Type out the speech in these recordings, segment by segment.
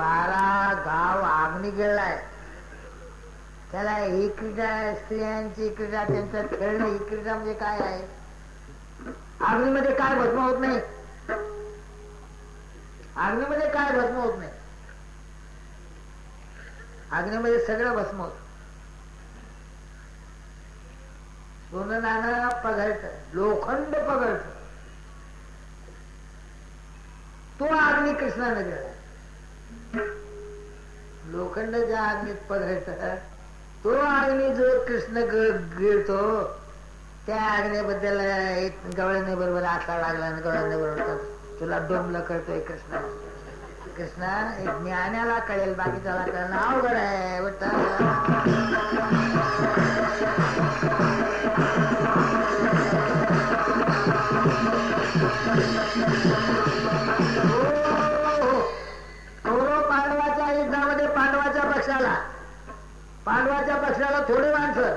12 गाव अग्नी गिळलाय. त्याला ही क्रीडा, स्त्रियांची क्रीडा, त्यांचं खेळणं, ही क्रीडा म्हणजे काय आहे? अग्नीमध्ये काय भस्म होत नाही? अग्नीमध्ये काय भस्म होत नाही? अग्नीमध्ये सगळं भस्म होत. सोनं नाणं पघळत, लोखंड पघळत, तो अग्नी कृष्णाने दिला. लोखंड ज्या अग्नीत पघळत, तो अग्नी जो कृष्ण गिळतो, त्या अग्नीबद्दल गवळणी बरोबर आसा लागला, गवळणी बरोबर तुला डोंबलं कळतोय कृष्ण. कृष्ण ज्ञानाला कळेल, बाकी त्याला कळणं अवघड आहे. कौरव पांडवाच्या युद्धामध्ये पांडवाच्या पक्षाला थोडे माणसं.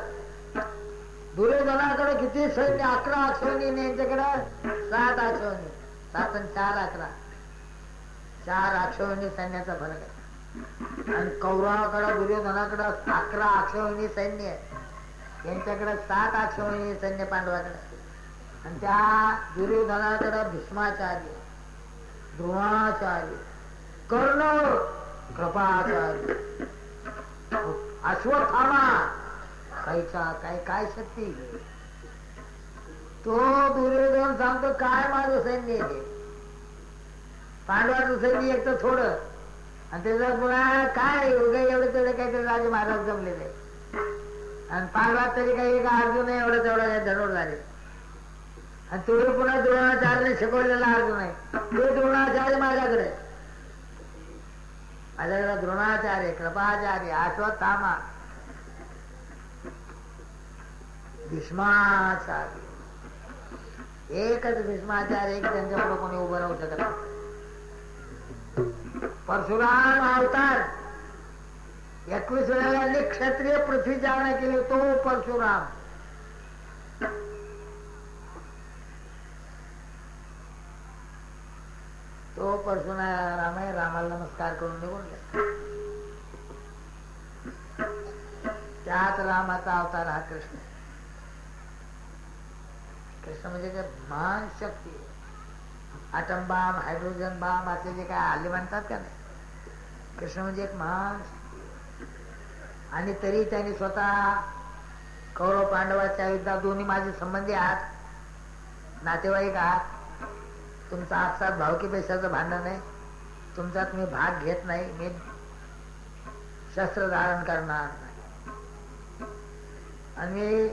दुर्योधनाकडे किती सैन्य? 11 अक्षौणी, यांच्याकडे 7 अक्षौणी. 7 आणि 4 11. 4 अक्षौहिणी सैन्याचा फरक आहे. आणि कौरवाकडे, दुर्योधनाकडे 11 अक्षौहिणी सैन्य आहे, यांच्याकडे 7 अक्षौहिणी सैन्य पांडवाकडे. आणि त्या दुर्योधनाकडे भीष्माचार्य, द्रोणाचार्य, कर्ण, कृपाचार्य, अश्वत्थामा, काय शक्ती. तो दुर्योधन सांगतो काय माझं सैन्य आहे. पांडवाचं सैन्य एक तर थोडं, आणि त्याचा पुन्हा काय एवढं तेवढं काहीतरी राजे महाराज जमलेले. आणि पांडवात तरी काही का अर्जुन आहे एवढं तेवढं काही धनुर झाले. आणि तो पुन्हा द्रोणाचार्याने शिकवलेला अर्जुन आहे. तो द्रोणाचार्य माझ्याकडे द्रोणाचार्य, कृपाचार्य, अश्वत्थामा, भीष्माचार्य. एकच भीष्माचार्य, एक त्यांच्या पुढे कोणी उभं राहू शकत नाही. परशुराम अवतार 21 वेळेला क्षत्रिय पृथ्वी चालना केली, तो परशुराम. तो परशुराम आहे. रामाला नमस्कार करून निघून गेला. त्याच रामाचा अवतार हा कृष्ण. कृष्ण म्हणजे ते महान शक्ती. ॲटम बॉम्ब, हायड्रोजन बॉम्ब असे जे काय हल्ली म्हणतात का नाही, कृष्ण म्हणजे एक महान शक्ती. आणि तरी त्यांनी स्वतः कौरव पांडवाच्या युद्धात, दोन्ही माझे संबंधी आहात, नातेवाईक आहात, तुमचा आपसात भावकी पैशाचं भांडण आहे, तुमच्यात मी भाग घेत नाही, मी शस्त्र धारण करणार नाही. आणि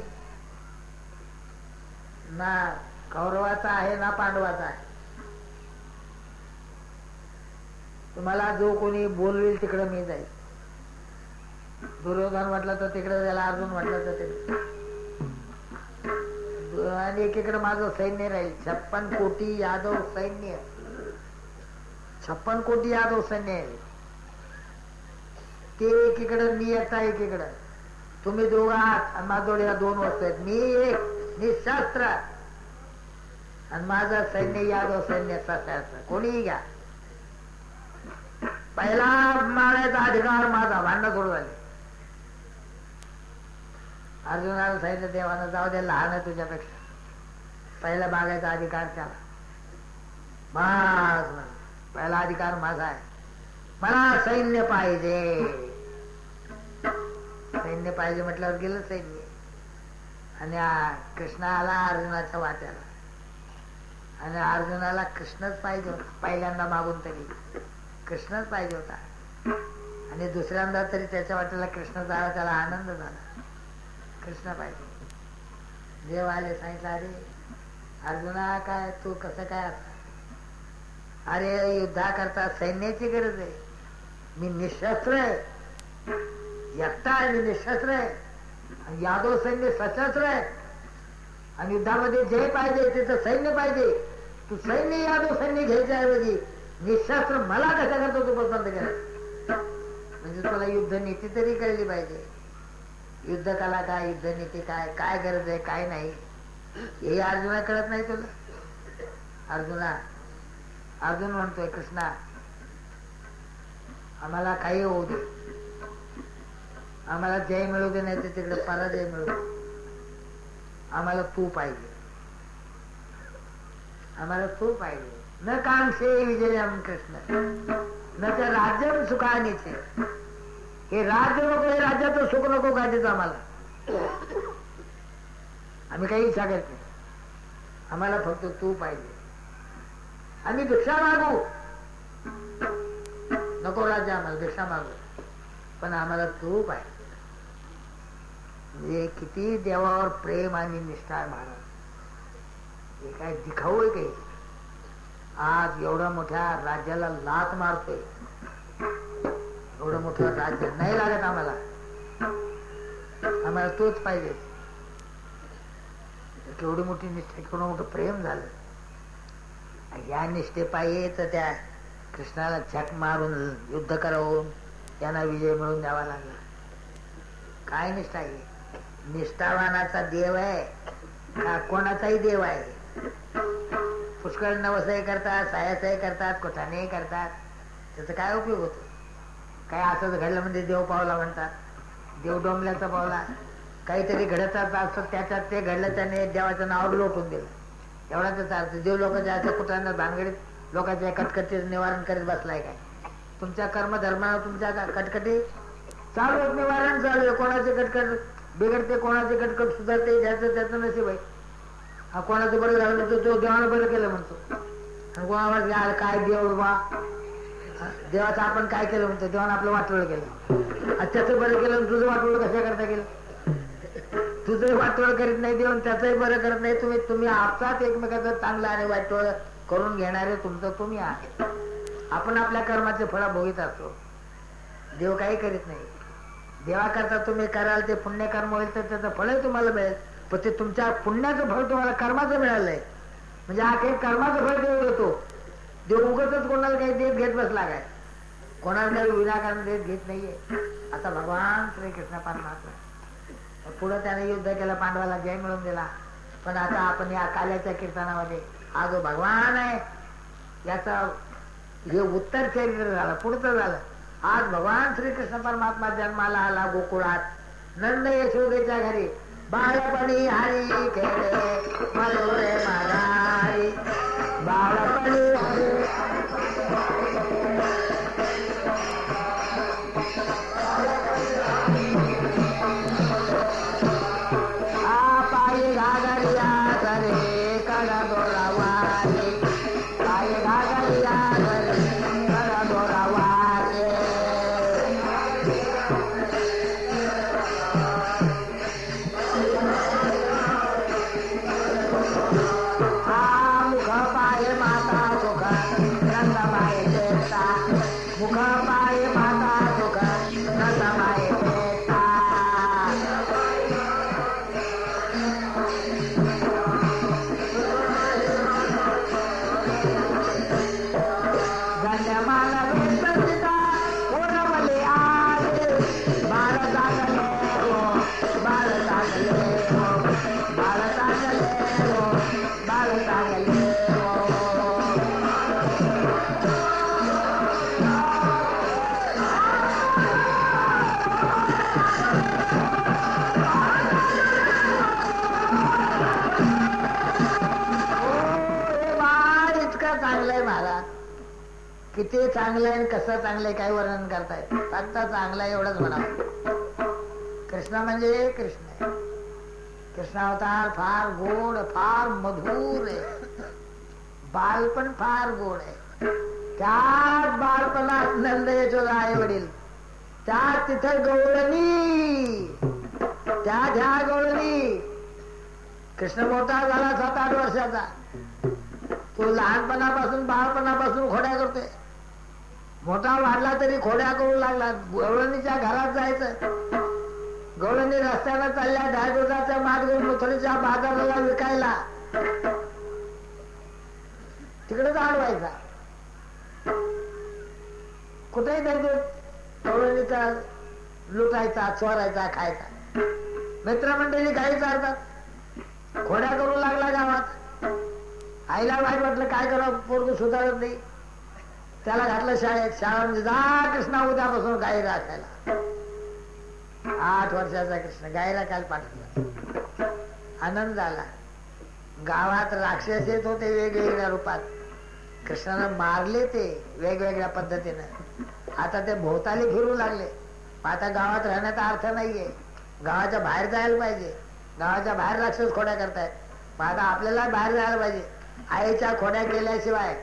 ना कौरवाचा आहे ना पांडवाचा आहे. तुम्हाला जो कोणी बोलवेल तिकडे मी जाईल. दुर्योधन म्हटलं तर तिकडे जायला, अर्जुन म्हटलं तर तिकडे. आणि एकीकडे माझं सैन्य राहील. 56 कोटी यादव सैन्य. 56 कोटी यादव सैन्य आहे ते एकीकडे, मी एकटा एकीकडे. तुम्ही दोघं आहात आणि माझ्या 2 वस्तू आहेत. मी एक निशस्त्र आणि माझं सैन्य यादव सैन्य सशस्त्र. कोणीही घ्या, पहिला मारायचा अधिकार माझा. भांडणं सुरू झाले. अर्जुनाला सांगितलं देवानं, जाऊ दे, लहान आहे तुझ्यापेक्षा, पहिला मागायचा अधिकार त्याला. बस, पहिला अधिकार माझा आहे. मला सैन्य पाहिजे. सैन्य पाहिजे म्हटल्यावर गेलं सैन्य. आणि कृष्ण आला अर्जुनाच्या वाट्याला. आणि अर्जुनाला कृष्णच पाहिजे होता. पहिल्यांदा मागून तरी कृष्णच पाहिजे होता. आणि दुसऱ्यांदा तरी त्याच्या वाट्याला कृष्ण झाला, त्याला आनंद झाला. कृष्ण पाहिजे. देव आले, सांगितलं, अरे अर्जुना, काय तू कसं काय असता? अरे युद्धा करता सैन्याची गरज आहे. मी निशस्त्र आहे, एकटा आहे, मी निशस्त्र आहे. आणि यादव सैन्य सशस्त्र आहे. आणि युद्धामध्ये जय पाहिजे, तिथं सैन्य पाहिजे. तू सैन्य यादव सैन्य घ्यायच्या ऐवजी निशस्त्र मला कशा करतो तू पसंत केला? म्हणजे तुला युद्ध नीती तरी कळली पाहिजे. युद्ध कला काय, युद्ध नीती काय, काय गरज आहे, काय नाही, हे अर्जुना कळत नाही तुला. अर्जुन म्हणतोय, कृष्णा आम्हाला काही होऊ दे, आम्हाला जय मिळू दे, नाही तर तिकडे पराजय मिळू दे, आम्हाला तू पाहिजे, आम्हाला तू पाहिजे. न कांक्षे विजयम कृष्ण न तर राज्यम सुखानीचे. हे राज्य नको, हे राज्याचं सुख नको काय तिथं आम्हाला. आम्ही काही इच्छा करत नाही, आम्हाला फक्त तू पाहिजे. आम्ही भिक्षा मागू नको, राज्य आम्हाला भिक्षा मागू, पण आम्हाला तू पाहिजे. म्हणजे किती देवावर प्रेम आणि निष्ठा आहे महाराज. हे काय दिखाऊ आहे काही. आज एवढ्या मोठ्या राज्याला लाथ मारतोय, एवढं मोठं राज्य नाही लागत आम्हाला, आम्हाला तोच पाहिजे. केवढी मोठी निष्ठा, केवढं मोठं प्रेम झालं. या निष्ठेपायी तर त्या कृष्णाला झक मारून युद्ध करावून त्यांना विजय मिळवून द्यावा लागला. काय निष्ठा आहे? निष्ठावानाचा देव आहे का कोणाचाही देव आहे? पुष्कळ नवसही करतात, सायासही करतात, कोठानेही करतात, त्याचा काय उपयोग होतो? काय असंच घडलं म्हणजे देव पावला म्हणतात, देव डोंबल्याचा पावला. काहीतरी घडत असतं, त्याच्यात ते घडलं, त्याने देवाचं नाव लोटून दिलं, एवढा त्याचा अर्थ. देव लोकांच्या असं कुठं भानगडीत लोकांच्या कटकटीचं निवारण करीत बसलाय काय? तुमच्या कर्मधर्मानं तुमच्या कटकटी चालू आहेत, निवारण चालू आहे. कोणाचे कटकट बिघडते, कोणाचे कटकट सुधारते, ज्याचं त्याचं नशीब आहे. हा कोणाचं बरं झालं तो देवानं बरं केलं म्हणतो, आणि कोणावर काय देव बा देवाचं आपण काय केलं म्हणतो, देवानं आपलं वाटोळं केलं. त्याचं बरं केलं, तुझं वाटोळं कशा करता केलं? तुझं वाटोळं करीत नाही देऊन, त्याचंही बरं करत नाही. तुम्ही आपसात एकमेकाचं चांगलं आणि वाटोळं करून घेणारे तुमचं तुम्ही आहे. आपण आपल्या कर्माचे फळ भोगीत असतो, देव काही करीत नाही. देवा करता तुम्ही कराल ते पुण्यकर्म होईल तर त्याचं फळही तुम्हाला मिळेल, पण ते तुमच्या पुण्याचं फळ तुम्हाला कर्माचं मिळालंय. म्हणजे हा काही कर्माचं फळ देव देतो. देव उगतच कोणाला काही देत घेत बसला काय? कोणाला काही विनाकारण देत घेत नाहीये. आता भगवान श्रीकृष्ण परमात्मा पुढे त्याने युद्ध केलं, पांडवाला जय मिळवून दिला. पण आता आपण या काल्याच्या कीर्तनामध्ये हा जो भगवान आहे याचा हे उत्तर चरित्र झालं, पुढचं झालं. आज भगवान श्रीकृष्ण परमात्मा जन्माला आला गोकुळात, नंद यशोदेच्या घरी. बाळपणी हरी खेळे मधुरे माघारी, बाळपणी हरी पायी घागरिया करे करा दोरावारे, पायी घागरिया करे करा दोरावारे. मुख पाय माता सुख नंदमाय देता, मुख पाय माता सुख नंदमाय देता. धन्यमान वेदसिता ओरवले आले, बाळ जागले हो, बाळ जागले हो, बाळ जागले हो, बाळ जागले हो. हे बाळ इतकं चांगलंय महाराज, किती चांगलंय आणि कसं चांगलंय काय वर्णन करताय? फक्त चांगलं आहे एवढंच म्हणावं. कृष्ण म्हणजे कृष्ण आहे. कृष्णावतार फार गोड, फार मधुर आहे. बालपण फार गोड आहे. त्यात बालपणात नंद यशोदा आई वडील, त्यात तिथं गवळणी, त्यात ह्या गवळणी. कृष्ण मोठा झाला 7-8 वर्षाचा, तो लहानपणापासून बाळपणापासून खोड्या करतोय. मोठा वाढला तरी खोड्या करू लागला. गवळणीच्या घरात जायचं, गवळणी रस्त्यानं चालल्या, डाळ दुधाच्या माठ घेऊन मुथळीच्या बाजाराला विकायला, तिकडेच अडवायचा. कुठेही जायचं, गवळणीचा लुटायचा, चोरायचा, खायचा. मित्रमंडळी गाई चालतात, खोड्या करू लागला गावात. आईला वाईट वाटलं, काय करावं, पोरग सुधारत नाही. त्याला घातलं शाळेत. शाळा म्हणजे जा कृष्णा उद्यापासून गाई राखायला. 8 वर्षाचा कृष्ण गाई राखायला पाठवला. आनंद झाला. गावात राक्षस येत होते वेगवेगळ्या रूपात. कृष्णानं मारले ते वेगवेगळ्या पद्धतीनं. आता ते भोवताली फिरू लागले. आता गावात राहण्याचा अर्थ नाहीये. गावाच्या बाहेर जायला पाहिजे. गावाच्या बाहेर राक्षस खोड्या करतायत. आता आपल्याला बाहेर जायला पाहिजे. आईच्या खोड्या केल्याशिवाय,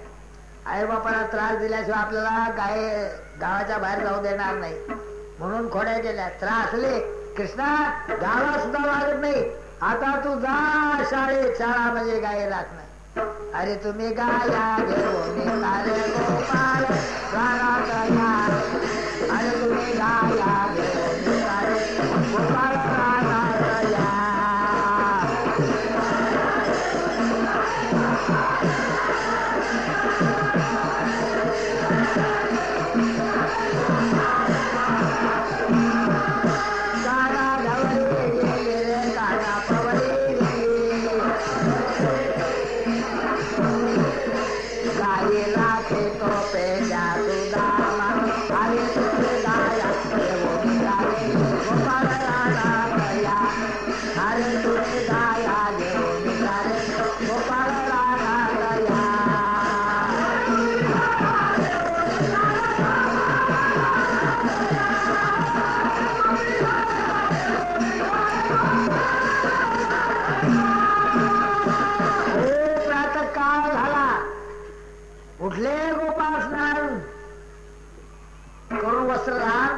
आई बापाला त्रास दिल्याशिवाय आपल्याला गावाच्या बाहेर जाऊ देणार नाही. म्हणून खोड्या केल्या. त्रासले कृष्णा गावात सुद्धा लागत नाही. आता तू जा शाळेत. शाळा म्हणजे गाय राखणं. अरे तुम्ही गाया घेऊन तारे गोपाळ रानात या. अरे तुम्ही गाया घेऊन तारे गोपाळ रानात या.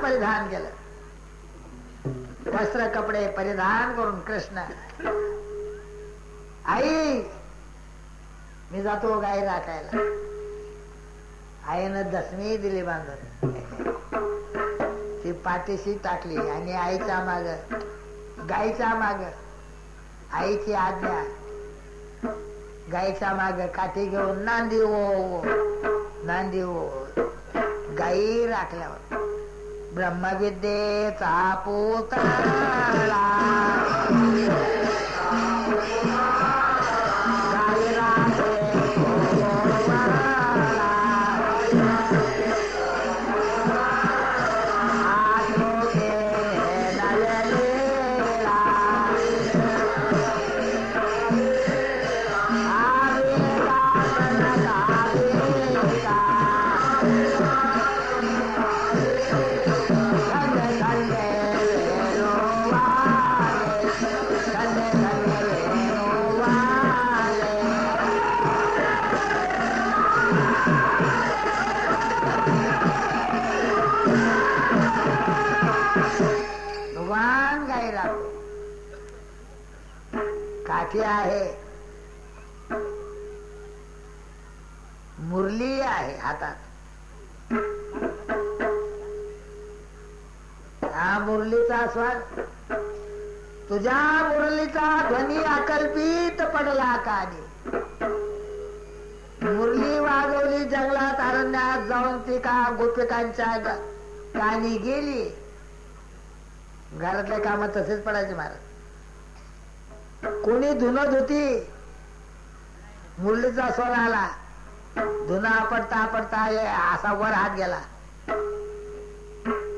परिधान केलं. वस्त्र कपडे परिधान करून कृष्ण, आई मी जातो गाई राखायला. आईनं दसमी दिली बांधून. ती पाठीशी टाकली आणि आईच्या माग, गाईच्या माग आईची आज्ञा. गाईच्या माग काठी घेऊन नांदी ओ नांदी ओ. गाई राखल्यावर ब्रह्मविद्येचा पुतळा गाई राखे आहे. मुरली आहे हातात. हा मुरलीचा स्वर. तुझ्या मुरलीचा ध्वनी अकल्पित पडला कानी. मुरली वाजवली जंगलात अरण्यात जाऊन ती का गोपिकांच्या कानी गेली. घरातले काम तसेच पडायचे महाराज. कोणी धुणत होती, मुरलीचा स्वर आला. धुना आपटता आपटता असा वर हात गेला.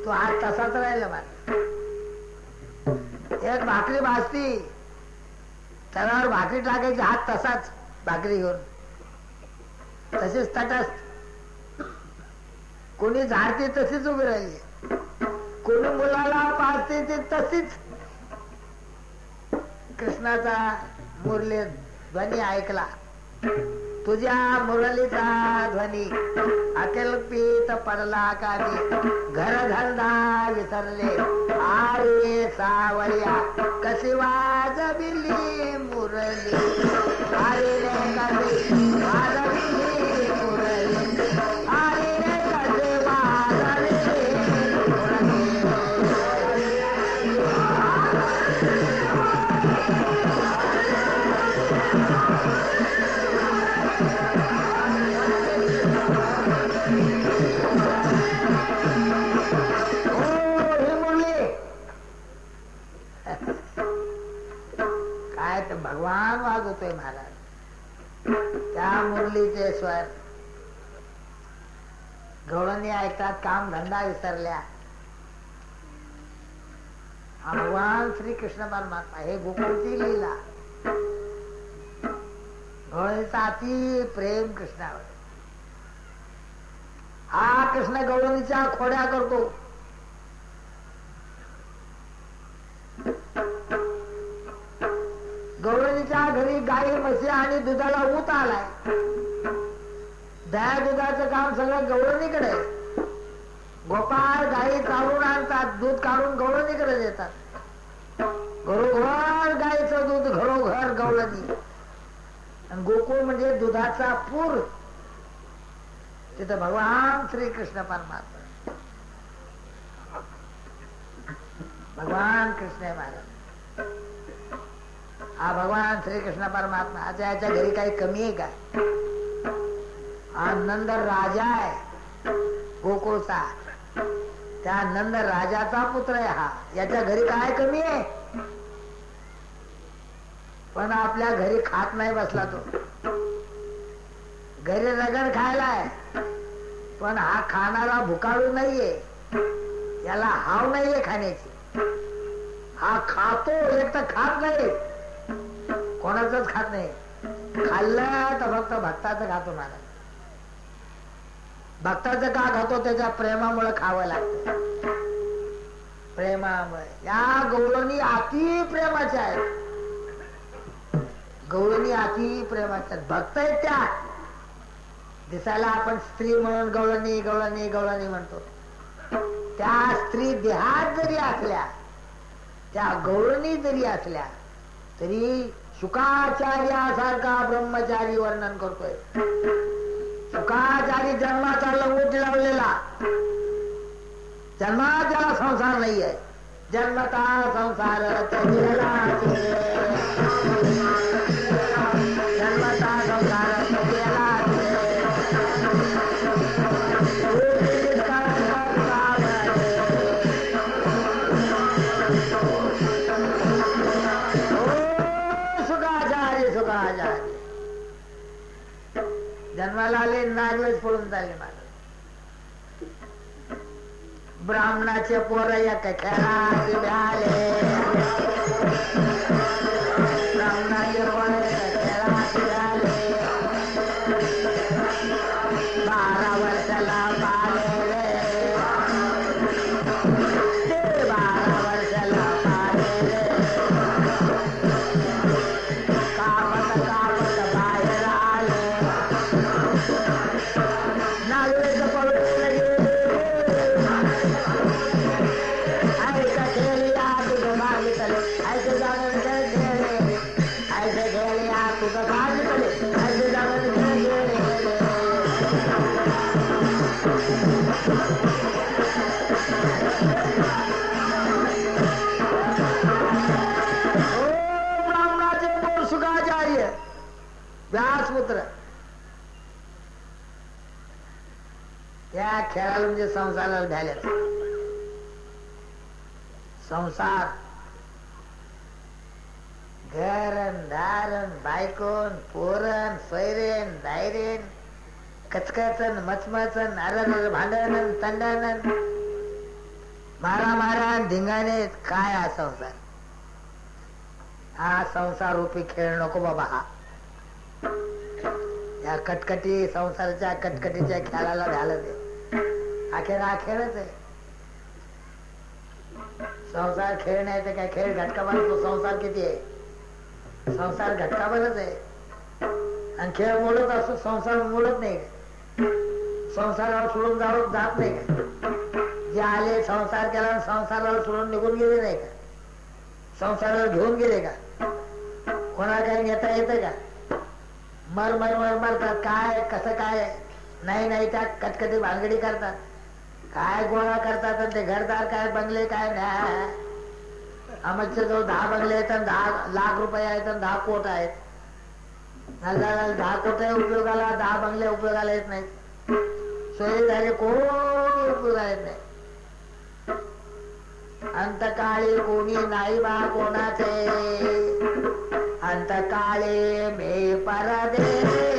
तो हात तसाच राहिला. मला एक भाकरी भाजती, तव्यावर भाकरी टाकायची, हात तसाच भाकरी घेऊन तशीच तटस्थ. कोणी झाडते तशीच उभी राहिली. कोणी मुलाला पाजते ते तशीच. कृष्णाचा मुरली ध्वनी ऐकला. तुझ्या मुरलीचा ध्वनी अकल्पित पडला कानी. घर धंदा विसरले आरे सावळ्या. कशी वाजविली मुरली. अरे रे कशी वाजविली मुरली. अरे रे कशी वाजविली मुरली. भगवान वाजवतोय महाराज. त्या मुरलीचे स्वर गवळणी ऐकतात, काम धंदा विसरल्या. हा भगवान श्री कृष्ण परमात्मा, हे गोकुळची लीला. गवळणीचा अति प्रेम कृष्णावर. हा कृष्ण गवळणीच्या खोड्या करतो. गवळणीच्या घरी गाई म्हशी आणि दुधाला ऊत आलाय. दया दुधाचं काम सगळं गवळणीकडे. गोपाळ गाई चारून आणतात, दूध काढून गवळणीकडे देतात. घरोघर गाईचं दूध, घरोघर गवळणी. आणि गोकुळ म्हणजे दुधाचा पूर. तिथं भगवान श्रीकृष्ण परमात्मा, भगवान कृष्ण महाराज. हा भगवान श्रीकृष्ण परमात्मा याच्या घरी काही कमी आहे का? हा नंद राजा आहे गोकुळचा. त्या नंद राजाचा पुत्र आहे हा. याच्या घरी काय कमी आहे? पण आपल्या घरी खात नाही बसला तो. घरी रगड खायला आहे, पण हा खाणारा भुकाळू नाहीये. याला हाव नाहीये खाण्याची. हा खातो, एक तर खात नाही, कोणाचंच खात नाही. खाल्लं तर फक्त भक्ताचं खातो महाराज. भक्ताचं का खातो? त्याच्या प्रेमामुळे खावं लागतं. प्रेमामुळे. या गवळणी अति प्रेमाच्या आहेत. गवळणी अति प्रेमाच्या भक्त आहेत त्या. दिसायला आपण स्त्री म्हणून गवळणी गवळणी गवळणी म्हणतो. त्या स्त्री देहात जरी असल्या, त्या गवळणी जरी असल्या, तरी शुकाचार्यासारखा ब्रह्मचारी वर्णन करतोय. शुकाचारी जन्माचा लंगोटी लावलेला. जन्माचा संसार नाहीये. जन्मता संसार जन्मता संसार जन्माला आले, नागवेच पळून चालले मला. ब्राह्मणाचे पोर एक खेळात मिळाले. ब्राह्मणाचे पोर एक खेळात मिळाले. 12 वर्षाला पाले रे. ते 12 वर्षाला पाले रे. कापत कापत बाहेर आले. नागवेच पळून गेले. ऐका खेळल्या तुझं मागितले, ऐसे जाणून खेळले, ऐसे खेळल्या तुझं मागितले, ऐसे जाणून खेळले. ओ ब्राह्मणाचे पोर शुकाचार्य, व्यासपुत्र. या खेळाला म्हणजे संसाराला झाले. संसार, घरन दारन बायकोन पोरन सैरेन दायरेन कचकचन मचमचन अरन भांडण तंडण मारा मारा धिंगाणे. काय हा संसार? हा संसार रूपी खेळ नको बाबा. हा या कटकटी संसाराच्या कटकटीच्या खेळाला झालं ते. अखेर हा खेळच आहे. संसार खेळ नाही तर काय? खेळ घटकाभर. तो संसार किती आहे? संसार घटकाभरच आहे. आणि खेळ मोडत असतो, संसार मोडत नाही. संसाराला सोडून जात नाही का? जे आले संसार केला, संसाराला सोडून निघून गेले नाही का? संसाराला घेऊन गेले का? कोणाला काही नेता येतं का? मर मर मर मरतात. काय कसं काय? नाही त्या कटकटी भानगडी करतात. काय गोळा करतात. ते घरदार काय, बंगले काय. आमच्या जवळ 10 बंगले आहेत आणि 10 लाख रुपये आहेत आणि 10 कोट आहेत. 10 कोट उपयोगाला, 10 बंगले उपयोगाला येत नाहीत. सोयी झाले कोणी उपयोगाला येत नाही. अंतकाळी कोणी नाही बा कोणाचे. अंतकाळे मे परदेशी.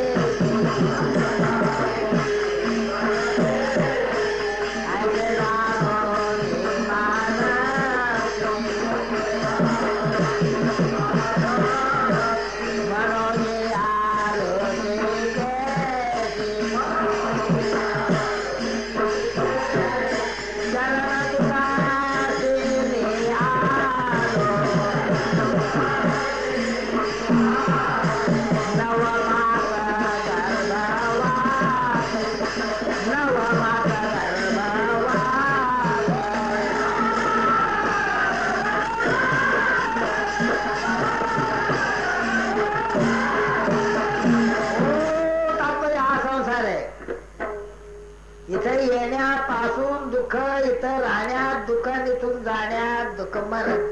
जन्मण्यापासून दुःख, इथं राहण्यात दुःख, इथून जाण्यात दुःख, मरण.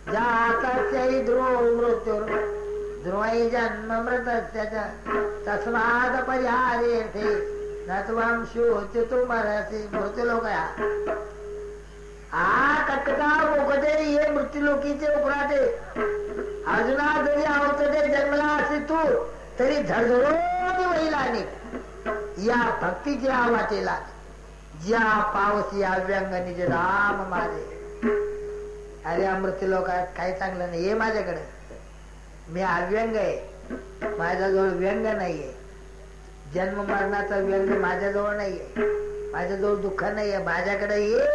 जातस्यै ध्रुव मृत्यू ध्रुवै जन्म मृतस्य तस्माद परिहारेथे न त्वं शोचितुं अर्हसि. मृत्यूलोकया आ कटकटा मोकटे ये मृत्यूलोकीचे उपराटे. अर्जुना जरी अवतडे जन्मला असे तू तरी झडझडून वैलाने या भक्तीच्या वाटेला ज्या पावसी अव्यंग निज राम माझे. अरे अमृतलोकात काही चांगलं नाही. ये माझ्याकडे, मी अव्यंग आहे, माझ्याजवळ व्यंग नाहीये. जन्म मरणाचा व्यंग माझ्याजवळ नाहीये, माझ्याजवळ दुःख नाहीये. माझ्याकडे ये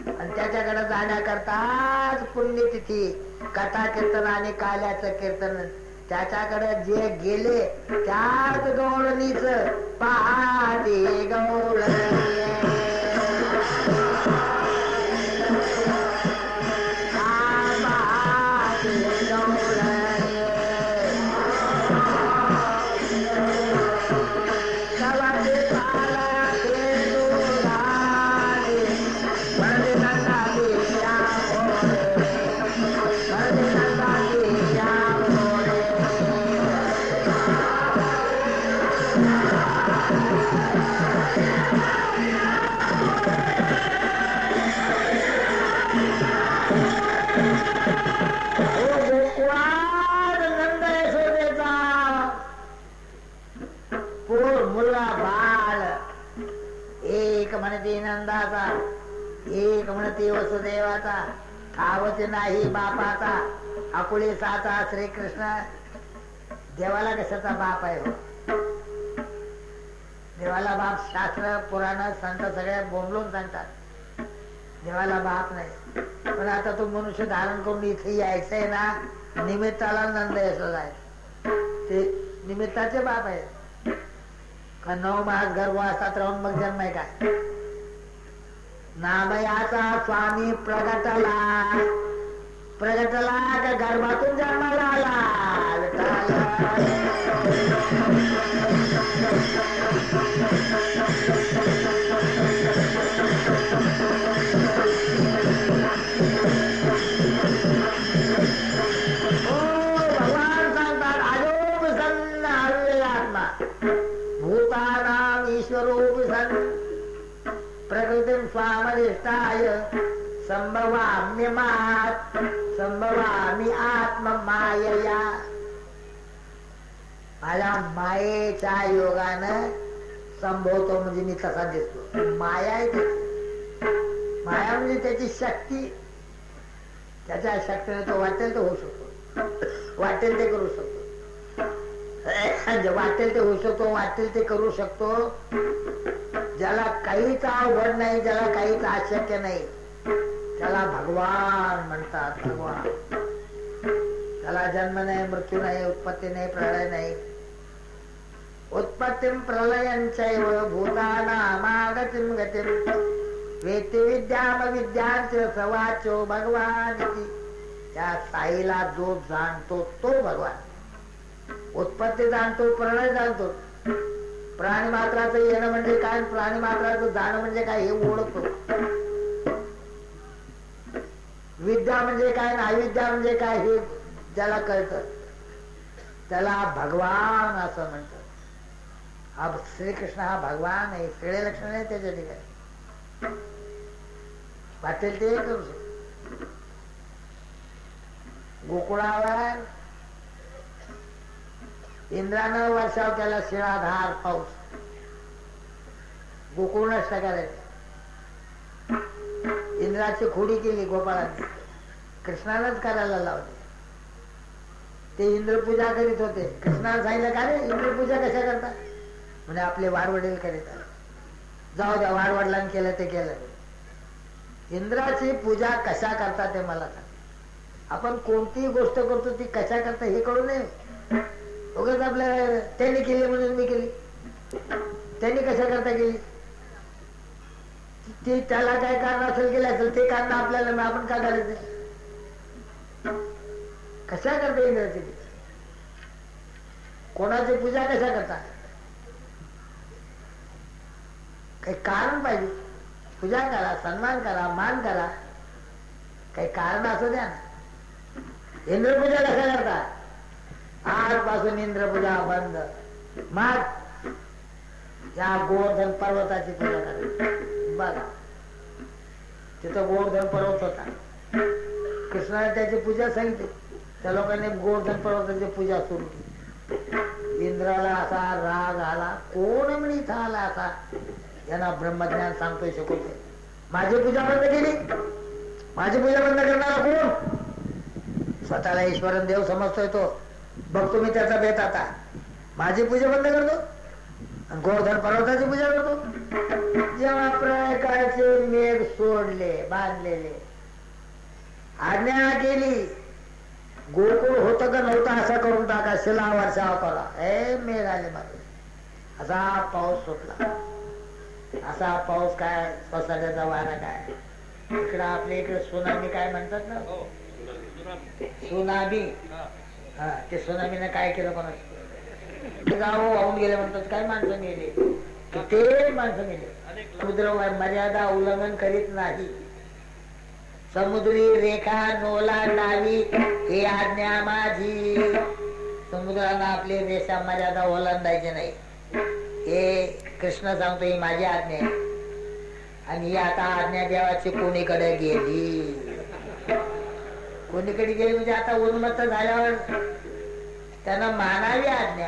आणि त्याच्याकडे जाण्याकरताच पुण्यतिथी, कथा कीर्तन आणि काल्याचं कीर्तन. त्याच्याकडे जे गेले त्याच गवळणीच पहाटे गवळणी. नंदाचा, एक म्हणते वसुदेवाचा, ठावच नाही बापाचा. आकुळे साचा श्रीकृष्ण. देवाला कशाचा बाप आहे हो? देवाला बाप शास्त्र पुराण संत सगळ्या बोंबलून सांगतात. देवाला बाप नाही. पण आता तो मनुष्य धारण करून इथे यायचंय ना, निमित्ताला नंद यशोदा आहे. ते निमित्ताचे बाप आहेत का? 9 मास गर्भवासात राहून मग जन्म आहे काय? नामयाचा स्वामी प्रगटला, प्रगटला का गर्भातून जन्माला आला. भगवान सांगतात अजोप सन्न हव्य आत्मा भूतानाम ईश्वरोप सन्न प्रकृतीं स्वामधिष्ठाय संभवाम्य आत्म मायया. माझ्या मायेच्या योगानं संभवतो म्हणजे मी तसा दिसतो. माया आहे त्याची. माया म्हणजे त्याची शक्ती. त्याच्या शक्तीने तो वाटेल ते होऊ शकतो, वाटेल ते करू शकतो. वाटेल ते होऊ शकतो, वाटेल ते करू शकतो. ज्याला काहीच अवघड नाही, ज्याला काहीच अशक्य नाही, त्याला भगवान म्हणतात. भगवान. त्याला जन्म नाही, मृत्यू नाही, उत्पत्ती नाही, प्रलय नाही. उत्पत्तीं प्रलयंचैव भूतानामागतिं गतिं वेत्ति विद्याम विद्यांच सवाचो भगवान. त्या साईला जो जाणतो तो भगवान. उत्पत्ती जाणतो, प्रलय जाणतो. प्राणी मात्राचं येणं म्हणजे काय, प्राणी मात्राचं जाणं म्हणजे काय हे ओळखतो. विद्या म्हणजे काय, अविद्या म्हणजे काय हे ज्याला कळतं त्याला भगवान असं म्हणतात. हा श्रीकृष्ण हा भगवान आहे. सगळे लक्षण आहे त्याच्या ठिकाणी. वाटेल ते करू शकतो. गोकुळावर इंद्रानं वर्षाव केला शिळाधार पाऊस. गोकुळ नष्ट करायचं. इंद्राची खोडी केली गोपाळांनी, कृष्णालाच करायला लावली. ते इंद्रपूजा करीत होते. कृष्णाला सांगितलं का रे इंद्रपूजा कशा करता? म्हणजे आपले वाडवडील करीत. जाऊ द्या, वाडवडिलांनी केलं ते केलं. इंद्राची पूजा कशा करता ते मला सांग. आपण कोणतीही गोष्ट करतो ती कशा करता हे कळू नये. उगाच आपल्या त्यांनी केली म्हणून मी केली. त्यांनी कशा करता केली ती त्याला काय कारण असेल केलं असेल ते कारण आपल्याला आपण का करायचं? कशा करता इंद्राची कोणाची पूजा कशा करता? काही कारण पाहिजे. पूजा करा, सन्मान करा, मान करा, काही कारण असू द्या ना. इंद्रपूजा कशा करतात? आजपासून इंद्रपूजा बंद. मग या गोवर्धन पर्वताची पूजा करायची. बघा तिथं गोवर्धन पर्वत होता. कृष्णाने त्याची पूजा सांगितली. त्या लोकांनी गोवर्धन पर्वताची पूजा सुरू केली. इंद्राला असा राग आला, कोण म्हणे इथं आला असा, यांना ब्रह्मज्ञान सांगतोय, शिकवतोय. माझी पूजा बंद केली, माझी पूजा बंद करणारा कोण? स्वतःला ईश्वरन देव समजतोय तो. बघतो मी त्याचा भेट आता. माझी पूजा बंद करतो आणि गोवर्धन पर्वताची पूजा करतो. जेव्हा प्रकाशाचे मेघ सोडले, बांधलेले, आज्ञा केली, गोकुळ होतं का नव्हतं असं करून टाका, शिला वर्षाव करा. हे मेघ आले मागे, असा पाऊस सुटला. असा पाऊस काय, सोसाट्याचा वारा काय. इकडं आपल्या इकडे सुनामी काय म्हणतात ना, सुनामी. हा, ते सुनामीने काय केलं कोणाचं, गाव वाहून गेले म्हणतात. काय माणसं मेले, किती माणसं मेले. समुद्र मर्यादा उल्लंघन करीत नाही. समुद्री रेखा नोलांडावी ही आज्ञा माझी. समुद्राला आपली रेषा मर्यादा ओलांडायची नाही, हे कृष्ण सांगतो, ही माझी आज्ञा आहे. आणि ही आता आज्ञा देवाची कोणीकडे गेली. कोणीकडे गेली म्हणजे आता उन्मत्त झाल्यावर त्यांना मानावी आज्ञा.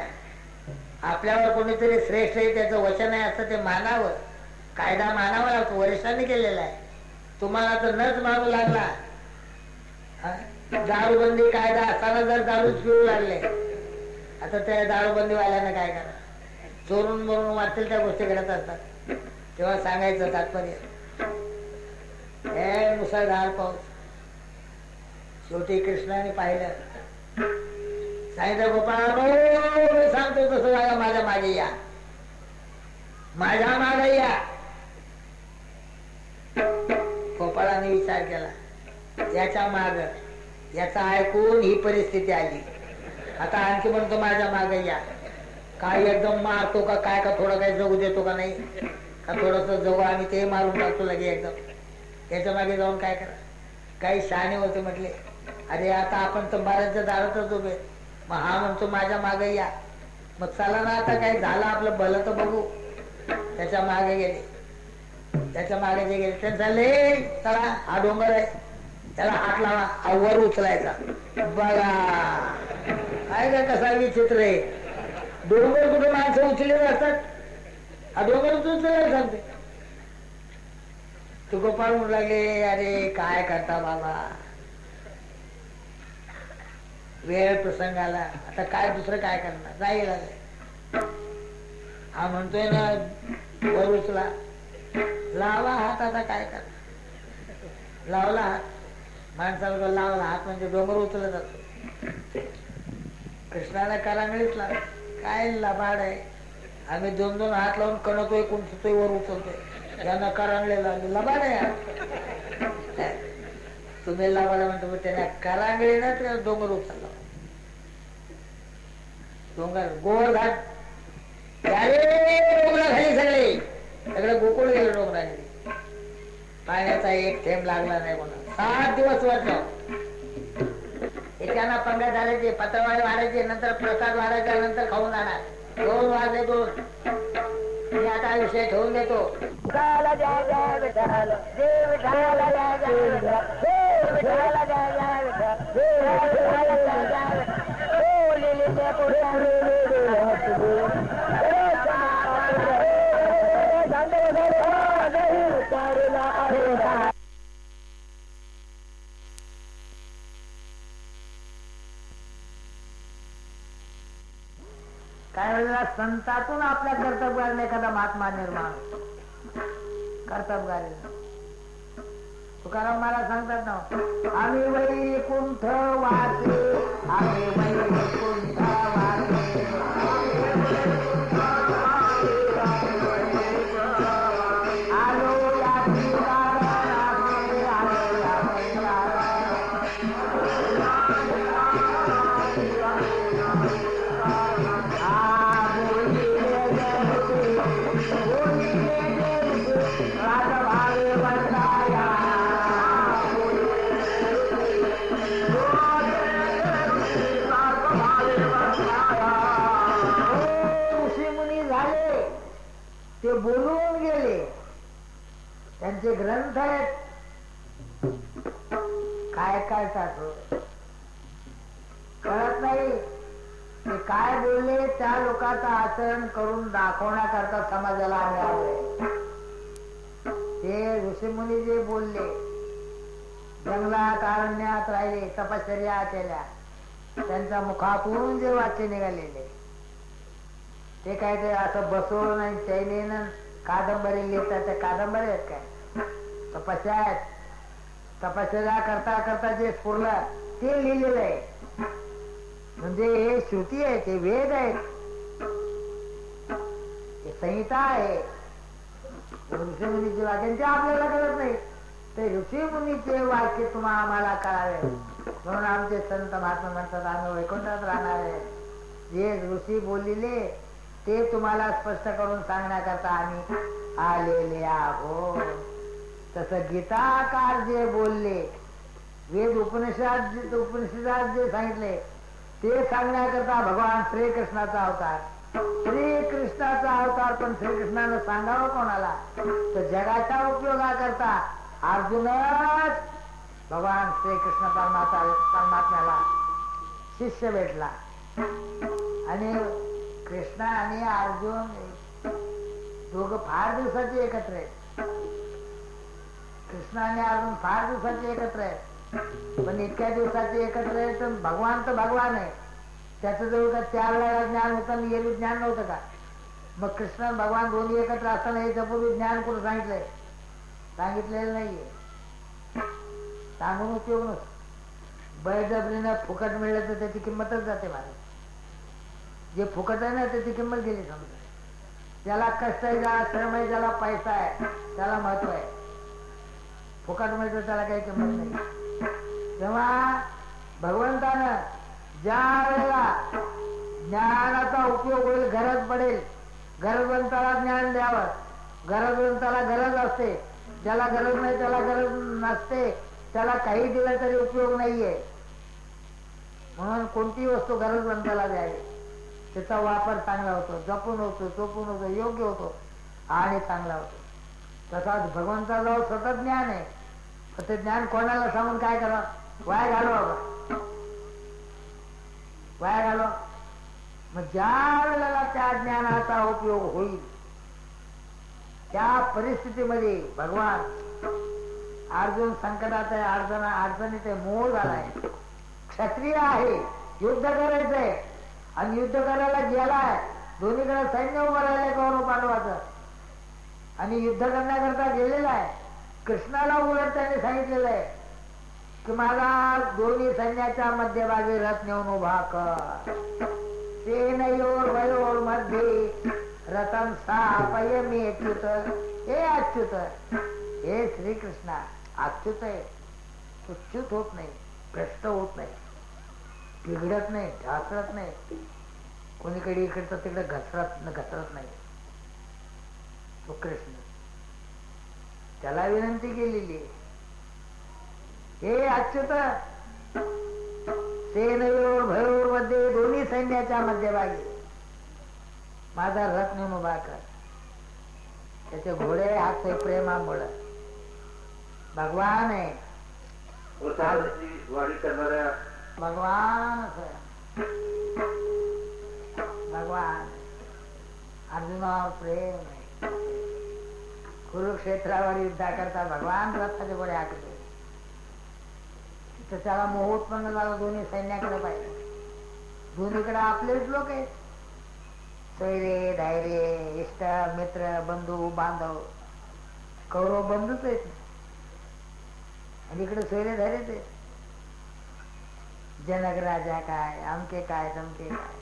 आपल्यावर कोणीतरी श्रेष्ठ आहे, त्याचं वचन आहे असं ते मानावं. कायदा मानावा लागतो, वरिष्ठांनी केलेला आहे. तुम्हाला तर नच मानू लागला. दारूबंदी कायदा असताना जर दारूच पिऊ लागले, आता त्या दारूबंदी वाल्यांना काय करा. चोरून मरून वाचतील त्या गोष्टी घडत असतात. तेव्हा सांगायचं तात्पर्य, हे मुसळधार पाऊस. शेवटी कृष्णाने पाहिलं, सांगितलं, गोपाळ मी सांगतो तसं जागा माझ्या मागे या, माझ्या मागे या. गोपाळाने विचार केला, याच्या माग, याचा ऐकून ही परिस्थिती आली. आता आणखी म्हणतो माझ्या मागे या. काय एकदम मारतो का काय, का थोडं काही जगू देतो का नाही, का थोडस जगू आम्ही ते मारून टाकतो लगे एकदम. त्याच्या मागे जाऊन काय करा. काही शहाणे होते, म्हटले अरे आता आपण तर महाराजच्या दारातच उभे, मग हा म्हणतो माझ्या मागे या, मग चला ना आता काय झालं आपलं भलं तर बघू. त्याच्या मागे गेले. त्याच्या मागे जे गेले ते चालले, चला हा डोंगर आहे, त्याला हात लावा, वर उचलायचा. बघा काय काय कसा विचित्र आहे. डोंगर कुठे माणसं उचलेले असतात, हा डोंगर उचलायला सांगते. तू गोपाळ म्हणू लागले, अरे काय करता बाबा, वेळ प्रसंगाला आता काय दुसरं काय करणार, जाईल. हा म्हणतोय ना वर उचला, लावा हात, आता काय करणार. लावला हात, माणसाला लावला हात म्हणजे डोंगर उचलत जातो. कृष्णाला करांगळीच लाव, काय लबाड आहे. आम्ही दोन दोन हात लावून कणतोय, कुंचतोय, वर उचलतोय. यांना करांगळे लावले, लबाड आहे. तुम्ही लावायला म्हणतो, त्याने करांगळी ना त्या डोंगर उचलला. डोंगर गोवर्धन डोंगराखाली सगळे सगळे गोकुळ गेले डोंगराखाली. पाण्याचा एक थेंब लागला नाही कोणा. 7 दिवस वर्ष त्यांना पंगत झाले, पत्रवाळे वाढायचे, नंतर प्रसाद वाढायचा, नंतर खाऊन जाणार. 2 वाजले 2. मी आता विषय ठेवून देतो. काय वेळेला संतातून आपल्या कर्तव्याने एखादा महात्मा निर्माण कर्तव्य. तुकाराम मला सांगतात ना, आम्ही वैकुंठ वासे, आम्ही वैकुंठ वासे, आलो याची बोललेले, त्यांचे ग्रंथ आहेत, काय काय साठवलं कळत नाही. ते काय बोलले त्या लोकांचं आचरण करून दाखवण्याकरता समाजाला मिळाले. ते ऋषीमुनी जे बोलले, जंगलात अरण्यात राहिले, तपश्चर्या केल्या, त्यांच्या मुखातून जे वाक्य निघालेले ते काय ते असं बसवून आणि चैनीनं कादंबरी लिहितात. त्या कादंबरी आहेत काय? तपस्या आहेत. तपश्चर्या करता करता जे स्फुरलं ते लिहिलेलं आहे. म्हणजे हे श्रुती आहे, ते वेद आहेत, हे संहिता आहे. ऋषीमुनीचे वाक्यांचे आपल्याला कळत नाही, ते ऋषीमुनीचे वाक्य तुम्हाला आम्हाला कळावे. म्हणून आमचे संत महात्मा म्हणतात आम्ही वैकुंठात राहणार आहे. जे ऋषी बोललेले ते तुम्हाला स्पष्ट करून सांगण्याकरता आम्ही आलेले आहोत. तसं गीताकार जे बोलले, वेद उपनिषदात जे सांगितले ते सांगण्याकरता भगवान श्रीकृष्णाचा अवतार, श्रीकृष्णाचा अवतार. पण श्रीकृष्णानं सांगावं कोणाला? तर जगाच्या उपयोगाकरता अर्जुनच भगवान श्रीकृष्ण परमात्म्याला शिष्य भेटला. आणि कृष्ण आणि अर्जुन दोघं फार दिवसाचे एकत्र आहेत. कृष्ण आणि अर्जुन फार दिवसाचे एकत्र आहेत. पण इतक्या दिवसाचे एकत्र आहेत. भगवान तर भगवान आहे, त्याचं जवळ का 4 वेळा ज्ञान होतं आणि एरवी ज्ञान नव्हतं का? मग कृष्ण भगवान दोन्ही एकत्र असताना याच्यापूर्वी ज्ञान कुठं सांगितलंय? सांगितलेलं नाहीये. सांगून उपयोग नसतो. बळजबरीनं फुकट मिळलं तर त्याची किंमतच जाते महाराज. जे फुकट आहे ना त्याची किंमत गेली समजा. ज्याला कष्ट आहे, ज्याला श्रम आहे, ज्याला पैसा आहे त्याला महत्व आहे. फुकट मिळतं त्याला काही किंमत नाही. तेव्हा भगवंतानं ज्या वेळेला ज्ञानाचा उपयोग होईल, गरज पडेल, गरजवंताला ज्ञान द्यावं. गरजवंताला गरज असते, ज्याला गरज नाही त्याला गरज नसते, त्याला काही दिलं तरी उपयोग नाहीये. म्हणून कोणती वस्तू गरजवंताला द्यावी, त्याचा वापर चांगला होतो, जपून होतो, चोपून होतो, योग्य होतो आणि चांगला होतो. तसाच भगवंताजवळ सतत ज्ञान आहे. ते ज्ञान कोणाला सांगून काय करावं? वाया घालवा, वाया घालवा. मग ज्या वेळेला त्या ज्ञानाचा उपयोग होईल त्या परिस्थितीमध्ये भगवान अर्जुन संकटात आहे, अडचणीत आहे, मोह झालाय, क्षत्रिय आहे, युद्ध करायचंय आणि युद्ध करायला गेलाय. दोन्हीकडे सैन्य उभं राहिलंय कौरव पांडवाचं आणि युद्ध करण्याकरता गेलेला आहे. कृष्णाला उलट त्याने सांगितलेलं आहे की माझा दोन्ही सैन्याच्या मध्यभागी रथ नेऊन उभा कर. सेनयोर वयोर मध्ये रथम स्थापयामि अच्युत. हे अच्युत, हे श्रीकृष्णा अच्युत आहे. तो च्युत होत नाही, भ्रष्ट होत नाही, बिघडत नाही, ढासळत नाही, कोणीकडे इकडचं तिकडे घसरत नाही. तो कृष्ण त्याला विनंती केलेली, हे अच्युत, सेनयोर भयोर मध्ये दोन्ही सैन्याच्या मध्यभागी माझा रथ नेऊन उभा कर. त्याचे घोडे हात प्रेमामुळे भगवान आहे, भगवान भगवान अर्जुनावर प्रेम आहे. कुरुक्षेत्रावर युद्धा करता भगवान रथाचे घोडे हाकले. तर त्याला मोह उत्पन्न झाला. दोन्ही सैन्याकडे पाहिजे. दोन्हीकडे आपलेच लोक आहेत, सैर्य धैर्य, इष्ट मित्र, बंधू बांधव. कौरव बंधूच आहेत आणि इकडे सैर्य धैर्यच आहेत. जनक राजा काय, आमके काय, तमके काय.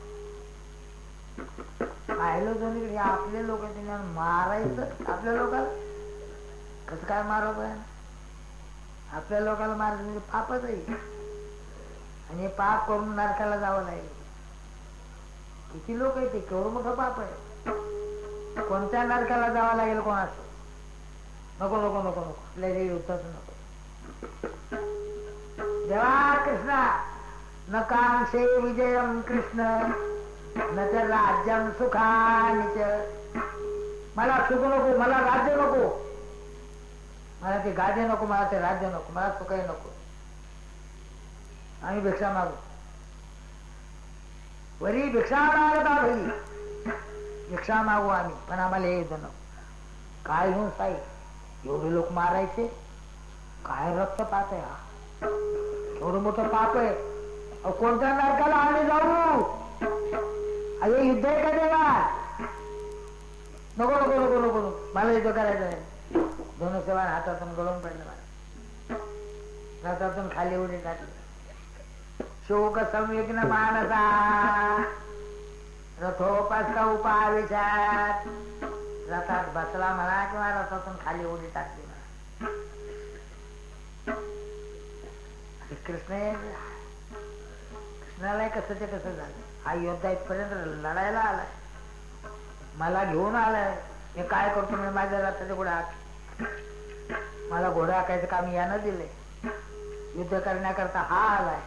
पाहिलं दोन्हीकडे आपले लोक त्यांना मारायचं. आपल्या लोकांना कसं काय मारावं? आपल्या लोकांना मारायचं म्हणजे पापच आहे आणि पाप करून नरकाला जावं लागेल. किती लोक आहे ते, केवढं मोठं पाप आहे. कोणत्या नरकाला जावं लागेल कोणाचं? नको नको नको नको, आपल्या युद्धाच नको. देवा कृष्णा न कांक्षे विजयम कृष्ण न च राज्यम सुखानि च मला सुख नको, मला राज्य नको, मला ते गाजे नको, मला ते राज्य नको, मला सुखही नको. आम्ही भिक्षा मागू, वरी भिक्षा मागता भई, भिक्षा मागू आम्ही, पण आम्हाला हे नको. काय घेऊन साई एवढे लोक मारायचे, काय रक्तपात आहे हा, एवढं मोठं पाप आहे. कोणत्या नरकाला आम्ही जाऊ? अरे युद्ध आहे का देवा? नको नको नको नको नको, मला युद्ध करायचं नाही. धनुष्यबाण हातातून गळून पडलं, मला हातातून खाली उडी टाकली. शोक संविघ्न मानसा रथोपस्थ उपाविशात, रथात बसला म्हणा किंवा रथातून खाली उडी टाकली म्हणा. कृष्णाला कसं ते कसं झालं? हा योद्धा इथपर्यंत लढायला आलाय, मला घेऊन आलाय. मी काय करतो मी माझ्या रथाच्या घोडा, मला घोडा हाकायचं काम यानं दिले. युद्ध करण्याकरता हा आलाय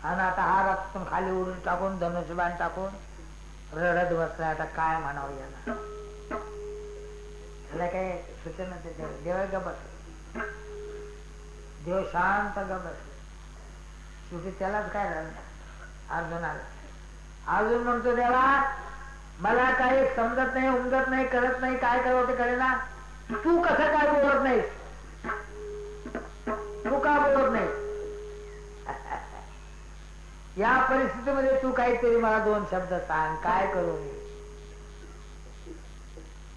आणि आता हा रथातून खाली उडून टाकून धनुष्यबाण टाकून रडत बसला. आता काय म्हणावं याला? त्याला काय सूचना देव गबस, देव शांत गबस. शेवटी त्यालाच काय झालं? अर्जुनाला. अर्जुन म्हणतो देवा मला काही समजत नाही, उमजत नाही, करत नाही, काय करावं ते कळेना. तू कसं काय बोलत नाहीस? तू का बोलत नाही? या परिस्थितीमध्ये तू काहीतरी मला दोन शब्द सांग, काय करू मी?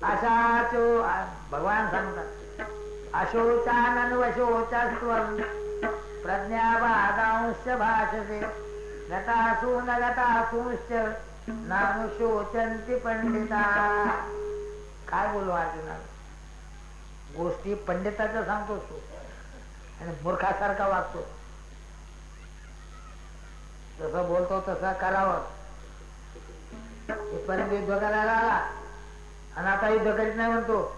अशा तो भगवान सांगतात, अशोचानन वशोचास्त्वं प्रज्ञावादांश्च भाषसे गतासु न गतासूंश्च नानुशोचन्ति पंडिता. काय बोलू अर्जुनाला? गोष्टी पंडिताच्या सांगतोस तू आणि मूर्खासारखा वागतो. जसं बोलतो तसं करावं. इथपर्यंत युद्ध करायला आला आणि आता युद्ध करीत नाही म्हणतो.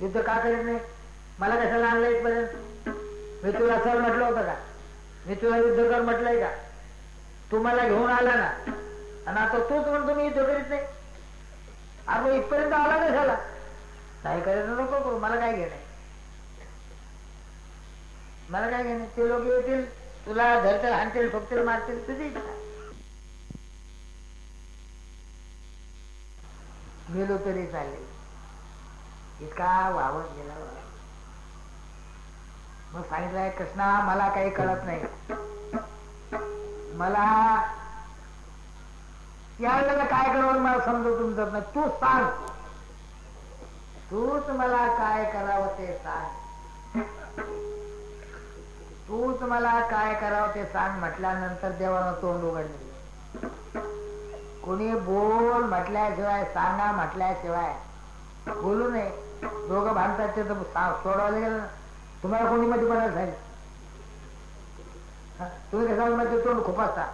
युद्ध का करीत नाही? मला कशाला आणलं इथपर्यंत? मी तुला सर म्हटलं होतं का? मी तुला युद्ध कर म्हटलंय का? तू मला घेऊन आला ना आणि आता तूच म्हणतो मी युद्ध करीत नाही. अगो इथपर्यंत आला कशाला? नाही करायचं नको करू, मला काय घेणं, मला काय घेणं. ते लोक येतील तुला धरतील, हाणतील, ठोकतील, मारतील, तुझी इच्छा. गेलो तरी चालेल. इतका वावत गेला. मग सांगितलंय कृष्णा मला काही कळत नाही, मला यावेळेला काय करावं मला समजत तुमचं नाही. तू सांग, तूच मला काय करावं ते सांग, तूच मला काय करावं ते सांग म्हटल्यानंतर देवानं तोंड उघडले. कोणी बोल म्हटल्याशिवाय, सांगा म्हटल्याशिवाय बोलू नये. दोघं भांडतात ते तर सोडवायला गेलं ना. तुम्हाला कोणी मध्ये पडायला सांगितलं? तुम्ही कसा मध्ये तोंड खुपासता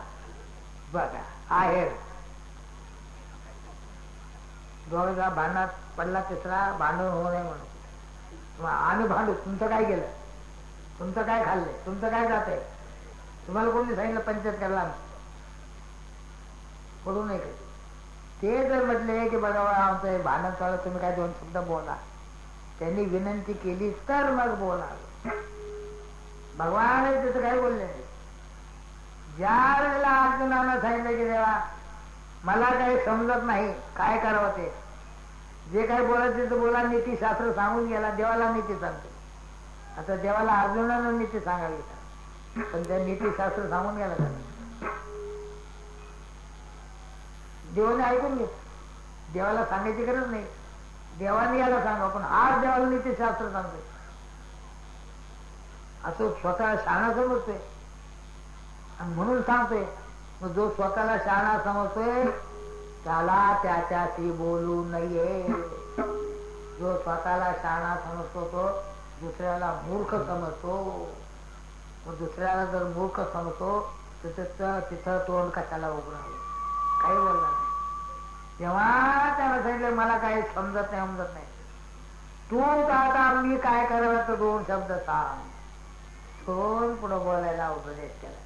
बघा आहे. दोघा भांडणात पडला, तिसरा भांडण होऊ नये म्हणून आम्ही भांडू. तुमचं काय केलं? तुमचं काय खाल्लंय? तुमचं काय जात आहे? तुम्हाला कोणी सांगितलं पंचायत करायला? पडू नये कधी. ते जर म्हटले की बघा आमचं भांडण चाललं, तुम्ही काय दोन शब्द बोला, त्यांनी विनंती केली तर मग बोला. भगवान तिथं काय बोलले? ज्या वेळेला अर्जुनानं सांगितलं की देवा मला काही समजत नाही, काय करावं ते, जे काही बोलायचं ते बोला, नीतीशास्त्र सांगून गेला. देवाला नीती सांगतो. आता देवाला अर्जुनानं नीती सांगावी, पण त्या नीतीशास्त्र सांगून गेला त्याला. देवाने ऐकून घे, देवाला सांगायची गरज नाही. देवाने याला सांगा, पण आज देवाला नीतीशास्त्र सांगतोय. असं स्वतः शहाणा समजतोय आणि म्हणून सांगतोय. मग जो स्वतःला शहाणा समजतोय त्याला त्याच्याशी बोलू नये. जो स्वतःला शहाणा समजतो तो दुसऱ्याला मूर्ख समजतो. मग दुसऱ्याला जर मूर्ख समजतो तर तिथं तोंड कशाला उघडावं? काही बोलला नाही. तेव्हा त्याला सांगितलं मला काही समजत नाही, समजत नाही. तू आता मी काय करावं तर दोन शब्द सांग. कोण पुढं बोलायला उपदेश केला.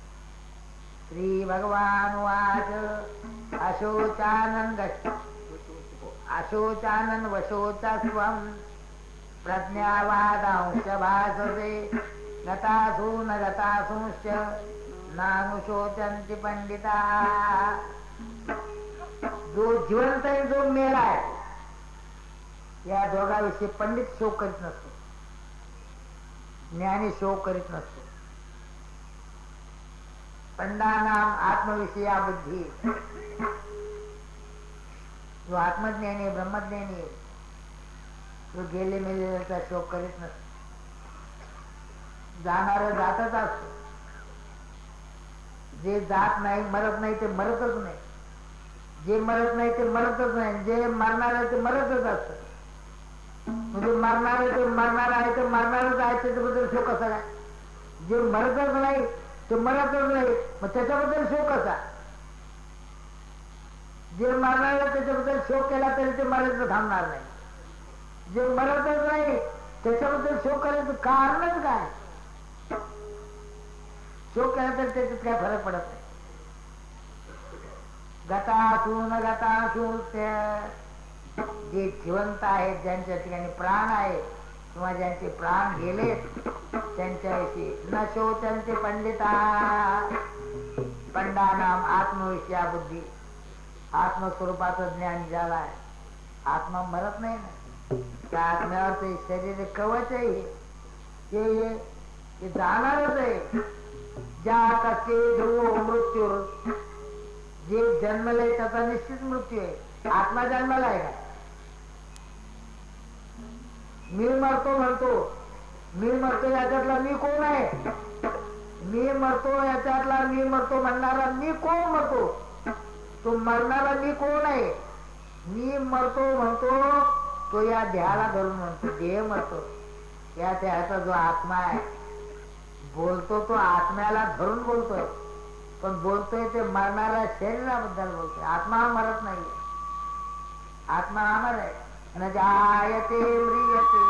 श्री भगवान वाच अशोचानन अशोचानन वशोचा स्वम प्रज्ञावादांश भासते गतासून गतासूंश्च नानुशोचन्ति पंडिता. जो जिवंत आहे जो मेला आहे या दोघांविषयी पंडित शोक करीत नसतो, ज्ञानी शोक करीत नसतो. पंडानाम आत्मविषया बुद्धी. जो आत्मज्ञानी ब्रह्मज्ञानी तो गेले मेलेल्याचा शोक करीत नसतो. जाणार जातच असतो. जे जात नाही मरत नाही ते मरतच नाही. जे मरत नाही ते मरतच नाही. जे मरणार आहे ते मरतच असत. म्हणजे मरणार आहे ते मरणार आहे ते मरणारच आहे त्याच्याबद्दल शोक कसा काय? जे मरतच नाही ते मरतच नाही मग त्याच्याबद्दल शोक कसा? जे मरणार आहे त्याच्याबद्दल शोक केला तरी ते मरायचं थांबणार नाही. जे मरतच नाही त्याच्याबद्दल शोक करायचं कारणच काय? शोक केला तर त्याच्यात काय फरक पडत नाही. गतासून गतासून जे जिवंत आहेत ज्यांच्या ठिकाणी प्राण आहे किंवा ज्यांचे प्राण गेले त्यांच्याविषयी न शोचन्ति पंडिता. पंडानाम आत्मविषया बुद्धी. आत्मस्वरूपाचं ज्ञान झालं आहे. आत्मा मरत नाही ना. त्या आत्म्यावर ते शरीर कवच आहे ते जाणारच आहे. ज्या कसे ध्रुव मृत्यू. जे जन्मलंय त्याचा निश्चित मृत्यू आहे. आत्मा जन्मला आहे का? मी मरतो म्हणतो. मी मरतो याच्यातला मी कोण आहे? मी मरतो याच्यातला मी मरतो म्हणणारा मी कोण मरतो? तो मरणारा मी कोण आहे? मी मरतो म्हणतो तो या देहाला धरून म्हणतो. देह मरतो. या देहाचा जो आत्मा आहे बोलतो तो आत्म्याला धरून बोलतोय. पण बोलतोय ते मरणाऱ्या शरीराबद्दल बोलतोय. आत्मा मरत नाही. आत्मा अमर आहे. न जायते म्रियते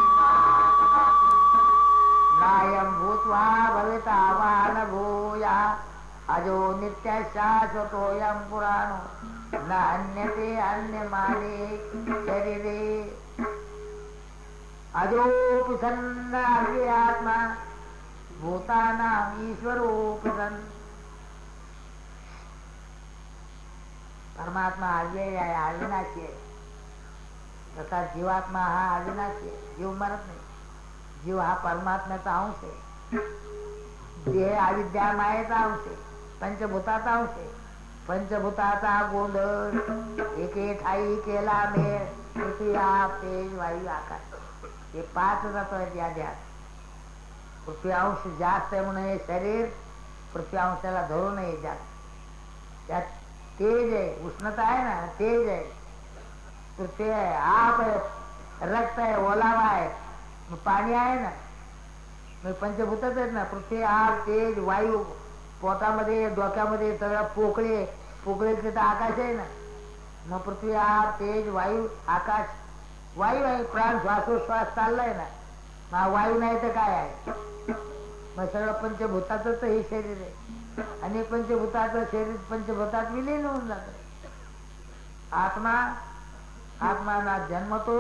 नायं भूत्वा भविता वा न भूया अजो नित्य शाश्वतोऽयं पुराणो न अन्यते अन्यमाने शरीरे. अजोऽपि सन् अव्ययात्मा भूतानां ईश्वरोऽपि सन्. परमात्मा अव्यय आहे, अविनाशी आहे. तसा जीवात्मा हा अविनाशी आहे. जीव मरत नाही. जीव हा परमात्म्याचा अंश आहे. देह अविद्या मायेचा अंश आहे. पंचभूताचा अंश आहे. पंचभूताचा गोंधळ एके ठाई केला मेळ. पृथ्वी आप तेज वायू आकाश हे पाच जातो या देहात. पृथ्वी अंश जास्त आहे म्हणून हे शरीर पृथ्वी अंशाला धरू नये. त्यात तेज आहे, उष्णता आहे ना, तेज आहे, पृथ्वी आहे, आप आहे, रक्त आहे, ओलावा आहे, पाणी आहे ना. मग पंचभूतच आहेत ना. पृथ्वी आप तेज वायू. पोटामध्ये डोक्यामध्ये सगळं पोकळे. पोकळीचे तर आकाश आहे ना. मग पृथ्वी आप तेज वायू आकाश. वायू आहे. प्राण श्वासोश्वास चाललाय ना. मग वायू नाही तर काय आहे? मग सगळं पंचभूताच हे शरीर आहे. आणि पंचभूताचं शरीर पंचभूतात विलीन होऊन जात. आत्मा ना जन्मतो.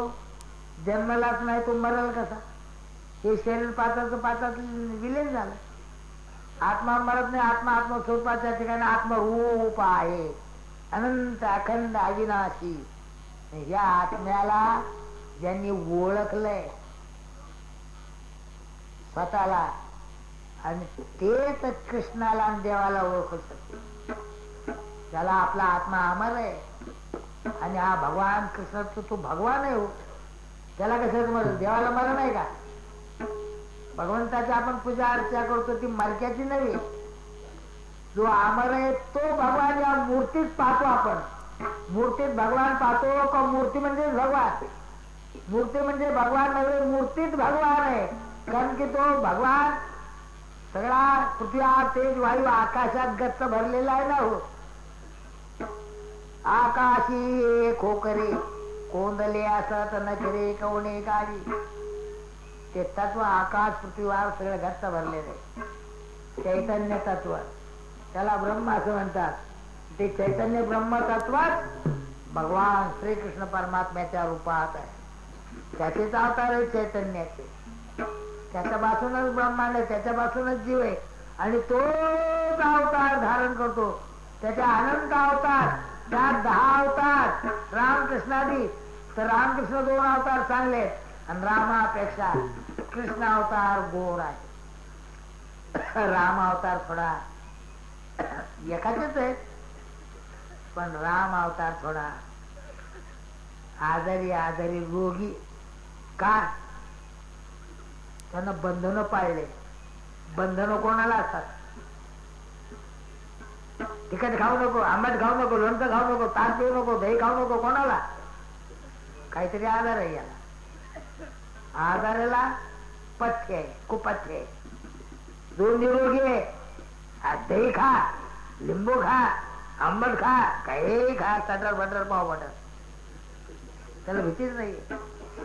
जन्मलाच नाही तो मरल कसा? हे शरीर पाचात विलीन झालं. आत्मा मरत नाही. आत्मा आत्मस्वरूपाच्या ठिकाणी आत्मरूप आहे. अनंत अखंड अविनाशी. या आत्म्याला ज्यांनी ओळखलंय स्वतःला आणि तेच कृष्णाला आणि देवाला ओळखू शकते. त्याला आपला आत्मा अमर आहे आणि हा भगवान कृष्ण तो भगवान आहे. हो त्याला कसं मरण? देवाला मरण आहे का? भगवंताची आपण पूजा अर्चा करतो ती मरक्याची नव्हे. जो अमर आहे तो भगवान या मूर्तीत पाहतो आपण. मूर्तीत भगवान पाहतो का? मूर्ती म्हणजे भगवान. मूर्ती म्हणजे भगवान नव्हे, मूर्तीत भगवान आहे. कारण की तो भगवान सगळा पृथ्वी तेज वायू आकाशात गच्च भरलेला आहे ना. हो आकाशी खोकरे कोंदले असत नखरे कवणे काळी. ते तत्व आकाश पृथ्वीवर सगळं गच्च भरलेलं आहे. चैतन्य तत्व त्याला ब्रह्म असं म्हणतात. ते चैतन्य ब्रह्म तत्वात भगवान श्रीकृष्ण परमात्म्याच्या रूपात आहे. त्याचेच अवतार आहे चैतन्याचे. त्याच्यापासूनच ब्रह्मांड आहे, त्याच्यापासूनच जीव आहे. आणि तोच अवतार धारण करतो. त्याच्या अनंत अवतार, त्यात 10 अवतार रामकृष्णादी. तर रामकृष्ण 2 अवतार चांगले आहेत आणि रामापेक्षा कृष्ण अवतार गोड आहे. राम अवतार थोडा एकाचेच आहे, पण राम अवतार थोडा आजारी रोगी. का? त्यानं बंधनं पाळले. बंधनं कोणाला असतात? तिखट खाऊ नको, आंबट खाऊ नको, लोणचं खाऊ नको, ताक पिऊ नको, दही खाऊ नको. कोणाला? काहीतरी आजार आहे याला. आजाराला पथ्य आहे, कुपथ्य आहे. 2 निरोगी आहे. दही खा, लिंबू खा, आंबट खा, काही खा, चटर बटर पाव बटर. त्याला भीतीच नाही,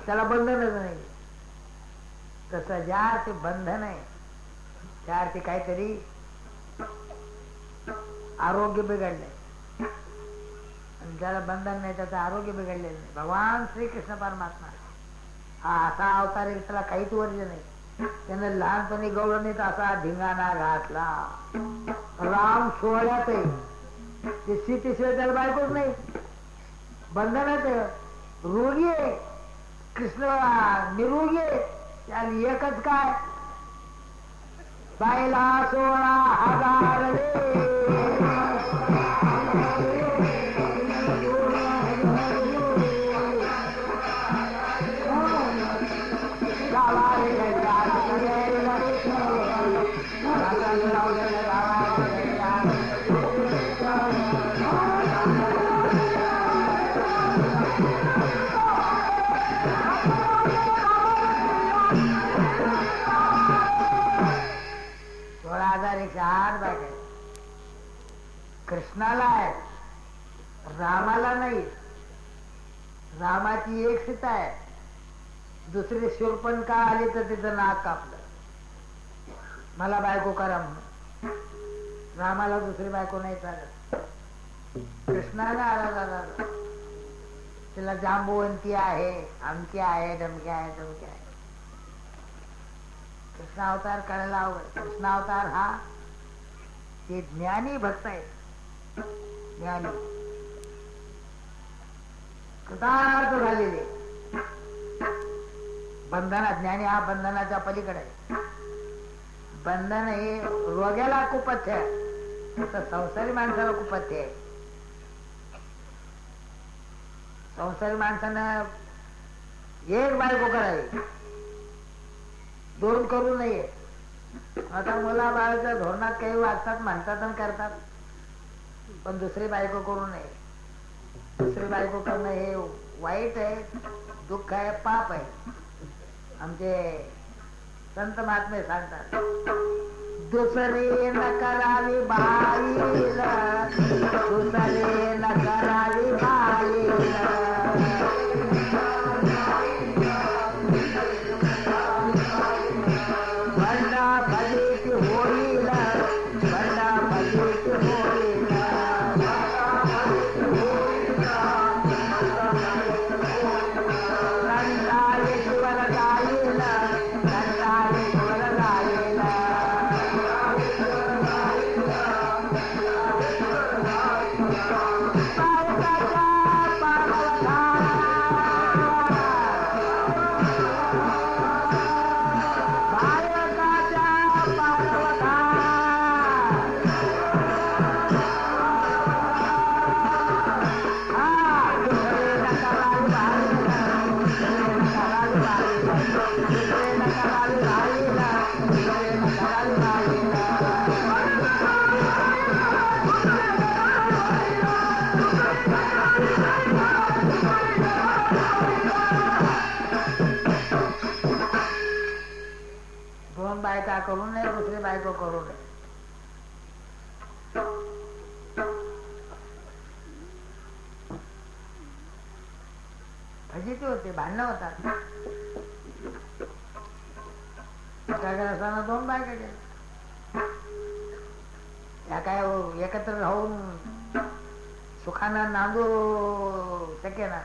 त्याला बंधनच नाही. तसं ज्या ते बंधन आहे त्या ते काहीतरी आरोग्य बिघडलंय. आणि ज्याला बंधन नाही त्याचं आरोग्य बिघडलेलं नाही. भगवान श्रीकृष्ण परमात्मा हा असा अवतार आहे, त्याला काहीच वर्ज नाही. त्यानं लहानपणी गौरवणीत असा धिंगाणा घातला. राम सोहळ्यात आहे, ते सीतेशिवाय त्याला बायकोच नाही. बंधनात रोगी आहे, कृष्ण निरोगी आहे. त्याला एकच काय, बायला 16,000 कृष्णाला आहे, रामाला नाही. रामाची एक सीता आहे, दुसरी शूर्पणखा आली तर तिचं नाक कापलं. मला बायको करा म्हणून. रामाला दुसरी बायको नाही चालत. कृष्णाला आला तिला जांबुवंती आहे, अमकी आहे, डमकी आहे, डमकी आहे. कृष्ण अवतार करायला अवघड. कृष्ण अवतार हा ते ज्ञानी भक्त आहे. ज्ञानी कृतार्थ झालेले. बंधनात ज्ञानी हा बंधनाच्या पलीकडे आहे. बंधन हे रोग्याला कुपथ्य आहे, तर संसारी माणसाला कुपथ्य आहे. संसारी माणसानं एक बायको करावी, 2 करू नये. आता मुलाबाळाच्या धोरणात काही वागतात, म्हणतात आणि करतात, पण दुसरी बायको करू नये. दुसरी बायको करणं हे वाईट आहे, दुःख आहे, पाप आहे. आमचे संत महात्मे सांगतात, दुसरी न करावी बाईला, दुसरी न करावी बाईला. बंडा भजीची होईला, बंडा भजीची होईला. बायका करू नये, दुसरी बायको करू नये. फजिती होते, भांडणं होतात. असताना 2 बायका केल्या, त्या काय एकत्र राहून सुखानं नांदू शके ना.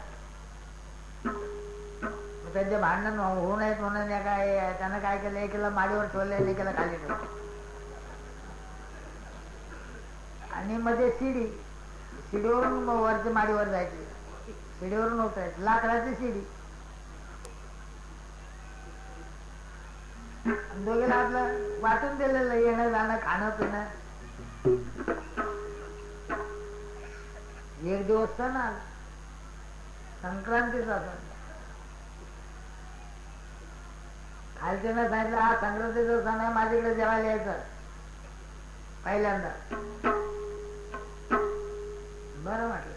त्यांचे भांडण होऊ नयेत म्हणून काय त्यानं काय केलं, एकीला माडीवर ठेवलं, एकीला खाली ठेवलं. आणि मध्ये शिडीवरून वरच्या माडीवर जायची, शिडीवरून उतरायची, लाकडाची शिडी. दोघीला आपलं वाटून दिलेलं, येणं जाणं खाणं पिणं. एक दिवस सण आला, संक्रांतीचा सण. खालच्यानं सांगितलं हा संक्रांतीचा सण आहे, माझ्याकडे जेवायला यायचं पहिल्यांदा. बरं म्हटलं.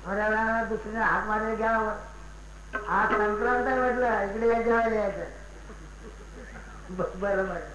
थोड्या वेळाला दुसरीने हात मारले, घ्यावं हा संक्रांत आहे म्हटलं, इकडे जेवायला यायचं. बरं म्हटलं.